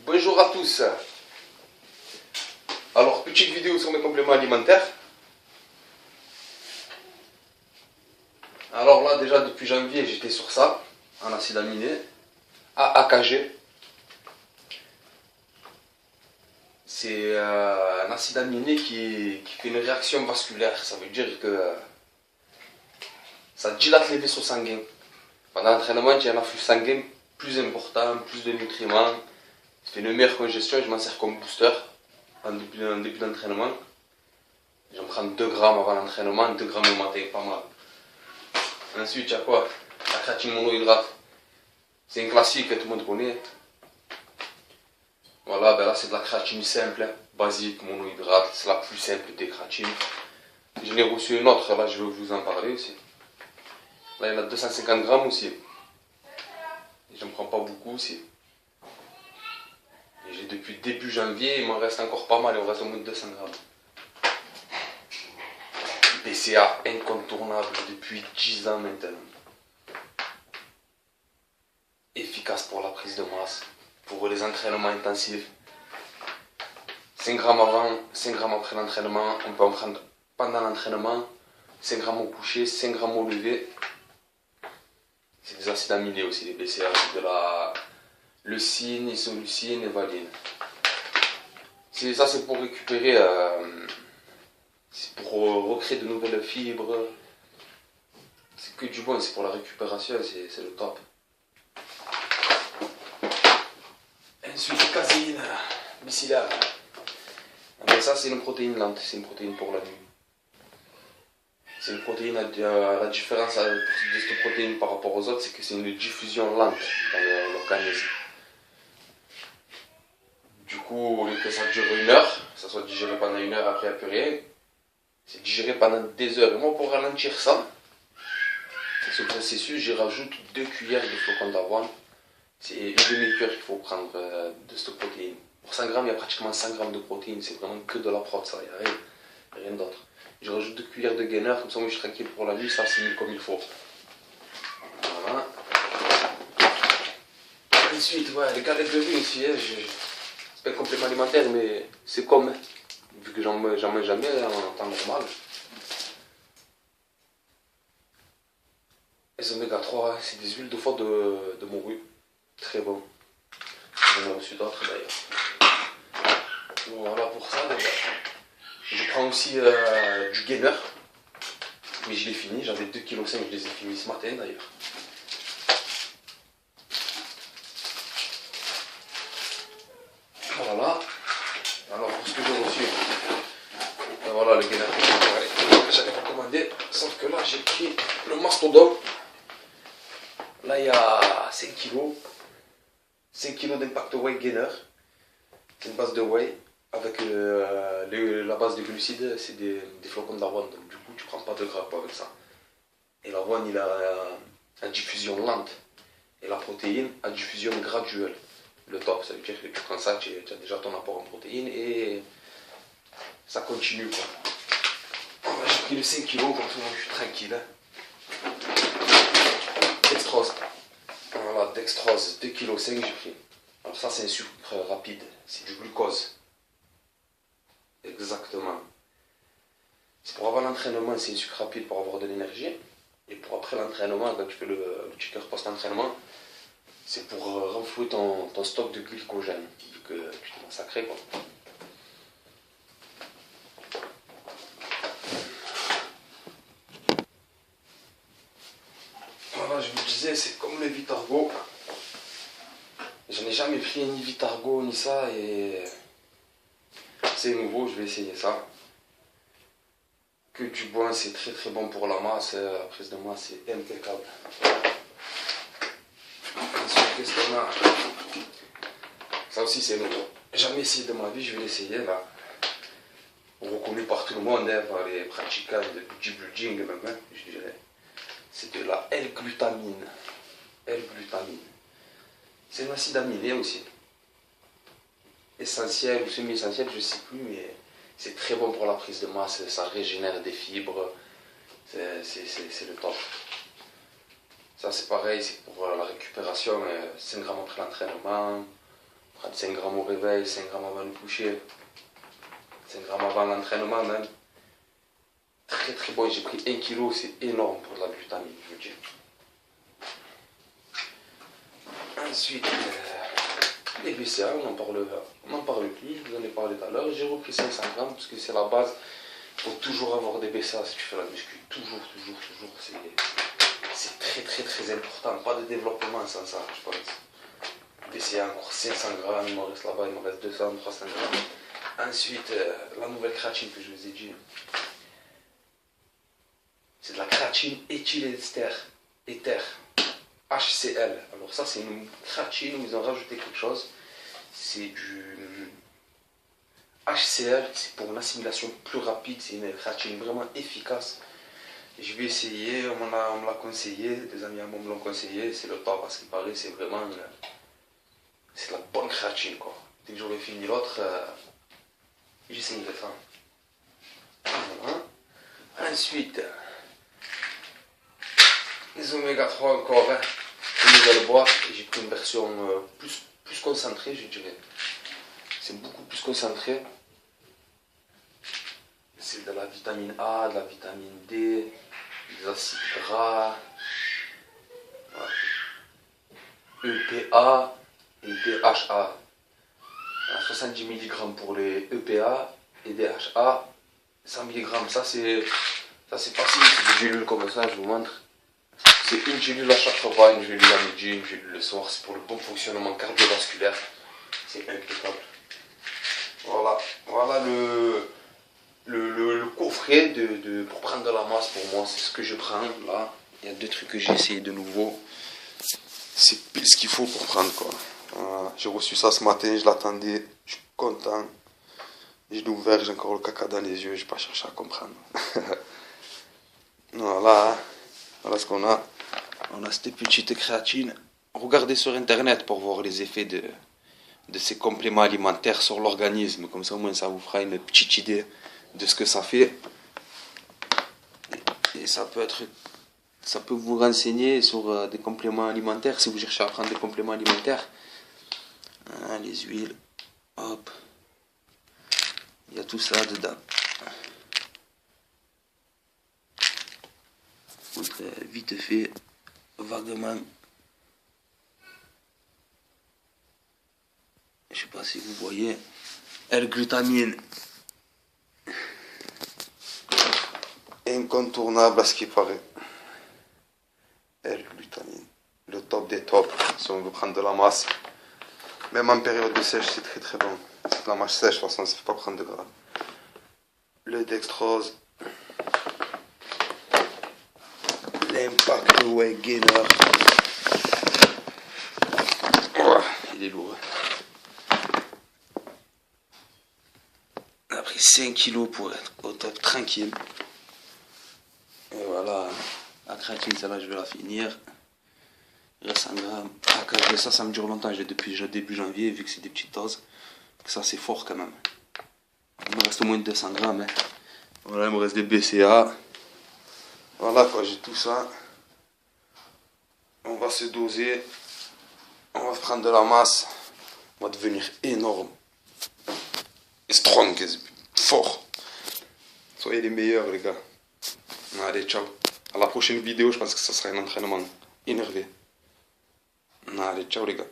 Bonjour à tous. Alors, petite vidéo sur mes compléments alimentaires. Alors là, déjà depuis janvier, j'étais sur ça, en acide aminé, AAKG. C'est un acide aminé qui fait une réaction vasculaire. Ça veut dire que ça dilate les vaisseaux sanguins. Pendant l'entraînement, tu as un afflux sanguin plus important, plus de nutriments. Ça fait une meilleure congestion. Je m'en sers comme booster en début d'entraînement. J'en prends 2 grammes avant l'entraînement, 2 grammes au matin, pas mal. Ensuite, il y a quoi? La créatine monohydrate. C'est un classique que tout le monde connaît. Voilà, ben là c'est de la créatine simple, basique, monohydrate. C'est la plus simple des créatines. J'en ai reçu une autre, là je vais vous en parler aussi. Là il y en a 250 grammes aussi. J'en prends pas beaucoup aussi. Et j'ai depuis début janvier, il m'en reste encore pas mal, il me reste au moins de 200 grammes. BCA incontournable depuis 10 ans maintenant. Efficace pour la prise de masse, pour les entraînements intensifs. 5 grammes avant, 5 grammes après l'entraînement, on peut en prendre pendant l'entraînement, 5 grammes au coucher, 5 grammes au lever. C'est des acides aminés aussi, les BCA, c'est de la leucine, isoleucine et valine. Ça c'est pour récupérer, c'est pour recréer de nouvelles fibres. C'est que du bon, c'est pour la récupération, c'est le top. Ensuite, caséine, bicillare. Mais ça, c'est une protéine lente, c'est une protéine pour la nuit. C'est une protéine, la différence de cette protéine par rapport aux autres, c'est que c'est une diffusion lente dans l'organisme. Du coup, au lieu que ça dure 1 heure, ça soit digéré pendant 1 heure, après il n'y a plus rien, c'est digéré pendant des heures. Et moi, pour ralentir ça, ce processus, j'y rajoute 2 cuillères de flocons d'avoine. C'est une demi-cuillère qu'il faut prendre de cette protéine. Pour 100 grammes, il y a pratiquement 100 grammes de protéines. C'est vraiment que de la prot, ça. Il n'y a rien d'autre. Je rajoute 2 cuillères de gainer, comme ça moi je suis tranquille pour la nuit, ça assimile comme il faut. Voilà. Ensuite, ouais, les galettes de riz aussi, hein, c'est pas un complément alimentaire, mais c'est comme, hein, vu que j'en mange jamais en temps normal. Les oméga 3, c'est des huiles de foie de morue. Très bon. J'en ai reçu d'autres d'ailleurs. Voilà pour ça déjà. Je prends aussi du gainer. Mais je l'ai fini, j'avais 2,5 kg, je les ai finis ce matin d'ailleurs. Voilà. Alors pour ce que j'ai reçu, voilà le gainer que j'avais recommandé. Sauf que là j'ai pris le mastodome. Là il y a 5 kg. 5 kg d'impact whey gainer. C'est une base de whey. Avec la base de glucides, c'est des flocons d'avoine. Donc du coup tu prends pas de gras avec ça. Et l'avoine il a une diffusion lente. Et la protéine a une diffusion graduelle. Le top, ça veut dire que tu prends ça, tu as déjà ton apport en protéines et ça continue quoi. J'ai pris le 5 kg comme tout le monde, je suis tranquille. Dextrose. Voilà, dextrose, 2,5 kg j'ai pris. Alors ça c'est un sucre rapide, c'est du glucose. Exactement. C'est pour avant l'entraînement, c'est un sucre rapide pour avoir de l'énergie. Et pour après l'entraînement, quand tu fais le checker post-entraînement, c'est pour renflouer ton stock de glycogène, vu que tu t'es massacré quoi. Voilà, je vous disais, c'est comme le Vitargo. Je n'ai jamais pris ni Vitargo ni ça et c'est nouveau, je vais essayer ça. Que du bon, c'est très très bon pour la masse, la prise de masse c'est impeccable. Ensuite, qu'est-ce qu'on a? Ça aussi c'est nouveau. Jamais essayé de ma vie, je vais l'essayer là. Reconnu par tout le monde, hein, par les pratiquants de bodybuilding même, hein, je dirais. C'est de la L-glutamine. L-glutamine. C'est un acide aminé aussi. Essentiel ou semi-essentiel, je ne sais plus, mais c'est très bon pour la prise de masse, ça régénère des fibres, c'est le top. Ça c'est pareil, c'est pour la récupération, 5 grammes après l'entraînement, Prendre 5 grammes au réveil, 5 grammes avant le coucher, 5 grammes avant l'entraînement même. Très très bon, j'ai pris 1 kg, c'est énorme pour de la glutamine, je veux dire. Ensuite, les BCA, on n'en parle plus, je vous en ai parlé tout à l'heure. J'ai repris 500 grammes parce que c'est la base. Il faut toujours avoir des BCA si tu fais la muscu. Toujours. C'est très très très important. Pas de développement sans ça, je pense. BCA encore 500 grammes, il m'en reste là-bas, il m'en reste 200, 300 grammes. Ensuite, la nouvelle créatine que je vous ai dit. C'est de la créatine éthylester, éther, HCl. Alors ça c'est une créatine où ils ont rajouté quelque chose. C'est du HCl, c'est pour une assimilation plus rapide, c'est une créatine vraiment efficace. Je vais essayer, on me l'a conseillé, des amis à moi me l'ont conseillé, c'est le top parce qu'il paraît, c'est vraiment c'est de la bonne créatine quoi. Dès que j'aurai fini l'autre, j'essayerai ça. Voilà. Ensuite, les oméga 3 encore, une nouvelle boîte, j'ai pris une version plus concentrée, je dirais. C'est beaucoup plus concentré. C'est de la vitamine A, de la vitamine D, des acides gras, EPA et DHA. 70 mg pour les EPA et DHA, 100 mg. Ça c'est facile, c'est des gélules comme ça, je vous montre. C'est une gélule à chaque repas, une gélule à midi, une gélule le soir, c'est pour le bon fonctionnement cardiovasculaire. C'est impeccable. Voilà le coffret pour prendre de la masse pour moi, c'est ce que je prends là. Il y a 2 trucs que j'ai essayé de nouveau. C'est pile ce qu'il faut pour prendre quoi. Voilà. J'ai reçu ça ce matin, je l'attendais, je suis content. Je l'ai ouvert, j'ai encore le caca dans les yeux, je n'ai pas cherché à comprendre. Voilà ce qu'on a. On a cette petite créatine. Regardez sur internet pour voir les effets de ces compléments alimentaires sur l'organisme. Comme ça au moins ça vous fera une petite idée de ce que ça fait. Et ça peut vous renseigner sur des compléments alimentaires si vous cherchez à prendre des compléments alimentaires. Ah, les huiles. Hop. Il y a tout ça dedans. Je vous montre vite fait, vaguement. Je sais pas si vous voyez. L-glutamine. Incontournable à ce qui paraît. L-glutamine. Le top des tops. Si on veut prendre de la masse. Même en période de sèche, c'est très très bon. C'est de la masse sèche, de toute façon, ça ne fait pas prendre de gras. Le dextrose. L'impact Weight Gainer. Oh, il est lourd. On a pris 5 kilos pour être au top tranquille. Et voilà. La créatine, celle-là, je vais la finir. Il reste 100 grammes. Ça me dure longtemps. J'ai depuis début janvier, vu que c'est des petites doses. Ça, c'est fort quand même. Il me reste au moins 200 grammes. Hein. Voilà, il me reste des BCA. Voilà quoi, j'ai tout ça. On va se doser. On va prendre de la masse. On va devenir énorme. Strong, fort. Soyez les meilleurs les gars. Allez, ciao. À la prochaine vidéo, je pense que ça sera un entraînement énervé. Allez, ciao les gars.